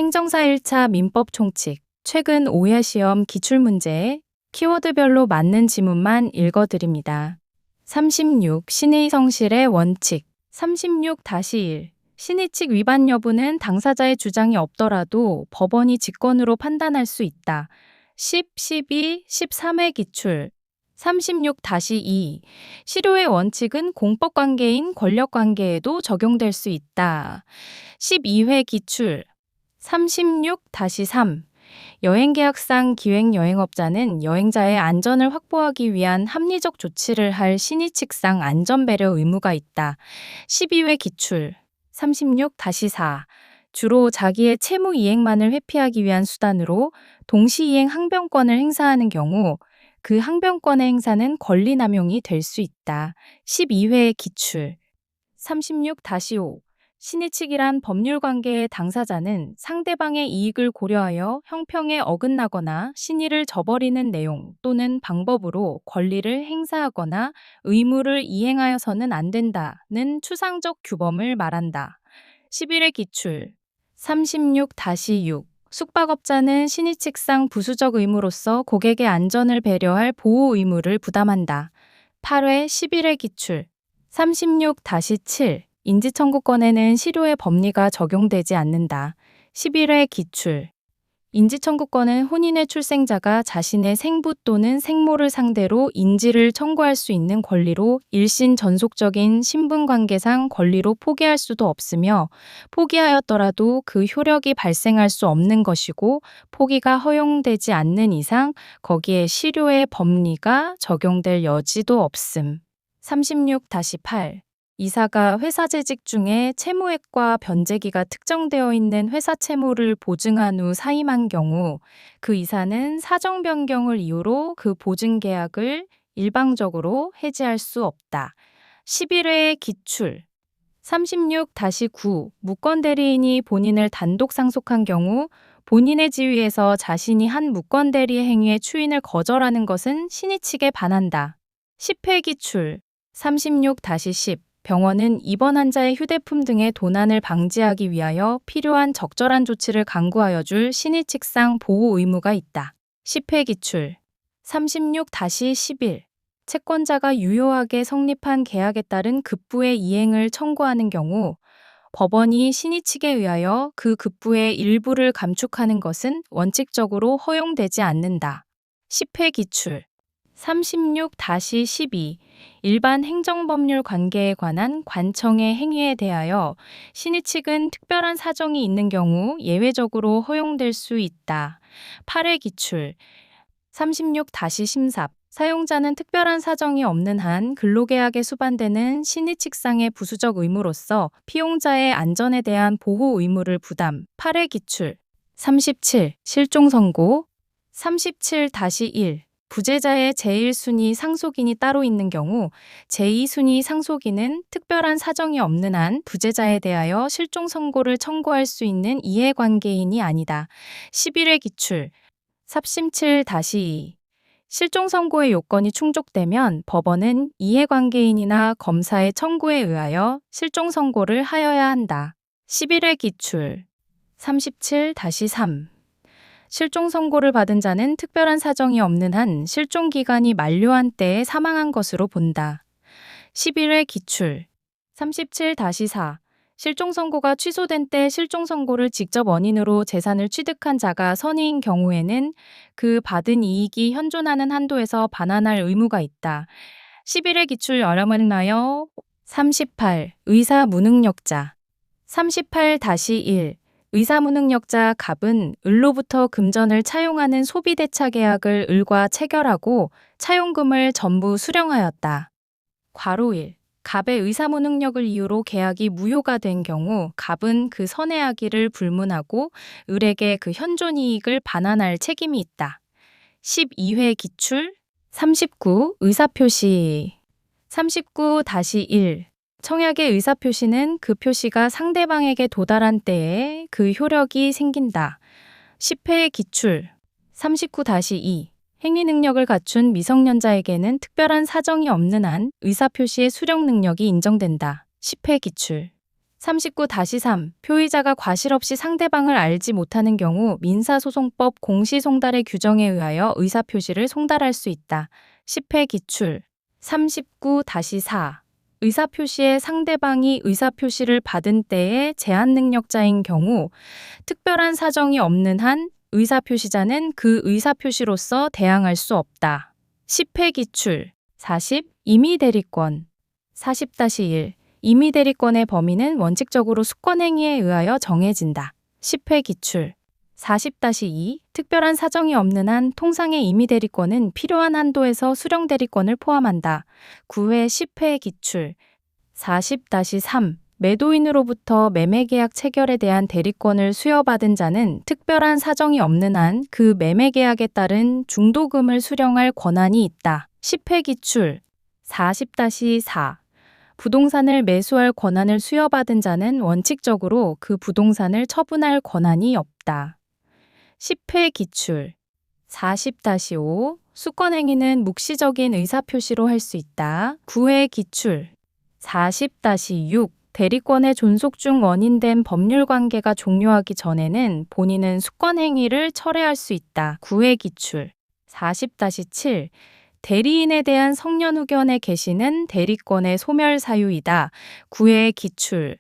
행정사 1차 민법 총칙, 최근 오해 시험 기출문제에 키워드별로 맞는 지문만 읽어드립니다. 36. 신의 성실의 원칙 36-1. 신의칙 위반 여부는 당사자의 주장이 없더라도 법원이 직권으로 판단할 수 있다. 10, 12, 13회 기출 36-2. 실효의 원칙은 공법관계인 권력관계에도 적용될 수 있다. 12회 기출 36-3. 여행계약상 기획여행업자는 여행자의 안전을 확보하기 위한 합리적 조치를 할 신의칙상 안전배려 의무가 있다. 12회 기출 36-4. 주로 자기의 채무 이행만을 회피하기 위한 수단으로 동시이행 항변권을 행사하는 경우 그 항변권의 행사는 권리남용이 될 수 있다. 12회 기출 36-5. 신의칙이란 법률관계의 당사자는 상대방의 이익을 고려하여 형평에 어긋나거나 신의를 저버리는 내용 또는 방법으로 권리를 행사하거나 의무를 이행하여서는 안 된다는 추상적 규범을 말한다. 11회 기출 36-6. 숙박업자는 신의칙상 부수적 의무로서 고객의 안전을 배려할 보호 의무를 부담한다. 8회 11회 기출 36-7. 인지청구권에는 실효의 법리가 적용되지 않는다. 11회 기출 인지청구권은 혼인의 출생자가 자신의 생부 또는 생모를 상대로 인지를 청구할 수 있는 권리로 일신 전속적인 신분관계상 권리로 포기할 수도 없으며 포기하였더라도 그 효력이 발생할 수 없는 것이고 포기가 허용되지 않는 이상 거기에 실효의 법리가 적용될 여지도 없음. 36-8. 이사가 회사 재직 중에 채무액과 변제기가 특정되어 있는 회사 채무를 보증한 후 사임한 경우 그 이사는 사정 변경을 이유로 그 보증 계약을 일방적으로 해지할 수 없다. 11회 기출 36-9. 무권 대리인이 본인을 단독 상속한 경우 본인의 지위에서 자신이 한 무권 대리의 행위의 추인을 거절하는 것은 신의칙에 반한다. 10회 기출 36-10. 병원은 입원 환자의 휴대폰 등의 도난을 방지하기 위하여 필요한 적절한 조치를 강구하여 줄 신의칙상 보호 의무가 있다. 10회 기출 36-11. 채권자가 유효하게 성립한 계약에 따른 급부의 이행을 청구하는 경우 법원이 신의칙에 의하여 그 급부의 일부를 감축하는 것은 원칙적으로 허용되지 않는다. 10회 기출 36-12. 일반 행정법률 관계에 관한 관청의 행위에 대하여 신의칙은 특별한 사정이 있는 경우 예외적으로 허용될 수 있다. 8회 기출 36-13. 사용자는 특별한 사정이 없는 한 근로계약에 수반되는 신의칙상의 부수적 의무로서 피용자의 안전에 대한 보호 의무를 부담. 8회 기출 37. 실종선고 37-1. 부재자의 제1순위 상속인이 따로 있는 경우 제2순위 상속인은 특별한 사정이 없는 한 부재자에 대하여 실종 선고를 청구할 수 있는 이해관계인이 아니다. 11회 기출 37-2. 실종 선고의 요건이 충족되면 법원은 이해관계인이나 검사의 청구에 의하여 실종 선고를 하여야 한다. 11회 기출 37-3. 실종 선고를 받은 자는 특별한 사정이 없는 한 실종 기간이 만료한 때에 사망한 것으로 본다. 11회 기출 37-4. 실종 선고가 취소된 때 실종 선고를 직접 원인으로 재산을 취득한 자가 선의인 경우에는 그 받은 이익이 현존하는 한도에서 반환할 의무가 있다. 11회 기출 열람을하여 38. 의사 무능력자 38-1. 의사무능력자 갑은 을로부터 금전을 차용하는 소비대차 계약을 을과 체결하고 차용금을 전부 수령하였다. 괄호 1. 갑의 의사무능력을 이유로 계약이 무효가 된 경우 갑은 그 선회하기를 불문하고 을에게 그 현존이익을 반환할 책임이 있다. 12회 기출 39. 의사표시 39-1. 청약의 의사표시는 그 표시가 상대방에게 도달한 때에 그 효력이 생긴다. 10회 기출 39-2. 행위 능력을 갖춘 미성년자에게는 특별한 사정이 없는 한 의사표시의 수령 능력이 인정된다. 10회 기출 39-3. 표의자가 과실 없이 상대방을 알지 못하는 경우 민사소송법 공시송달의 규정에 의하여 의사표시를 송달할 수 있다. 10회 기출. 39-4. 의사표시에 상대방이 의사표시를 받은 때에 제한 능력자인 경우 특별한 사정이 없는 한 의사표시자는 그 의사표시로서 대항할 수 없다. 10회 기출. 40. 임의대리권. 40-1. 임의대리권의 범위는 원칙적으로 수권행위에 의하여 정해진다. 10회 기출. 40-2. 특별한 사정이 없는 한 통상의 임의대리권은 필요한 한도에서 수령대리권을 포함한다. 9회 10회 기출. 40-3. 매도인으로부터 매매계약 체결에 대한 대리권을 수여받은 자는 특별한 사정이 없는 한 그 매매계약에 따른 중도금을 수령할 권한이 있다. 10회 기출. 40-4. 부동산을 매수할 권한을 수여받은 자는 원칙적으로 그 부동산을 처분할 권한이 없다. 10회 기출. 40-5. 수권행위는 묵시적인 의사표시로 할 수 있다. 9회 기출. 40-6. 대리권의 존속 중 원인된 법률관계가 종료하기 전에는 본인은 수권행위를 철회할 수 있다. 9회 기출. 40-7. 대리인에 대한 성년후견의 개시는 대리권의 소멸 사유이다. 9회 기출.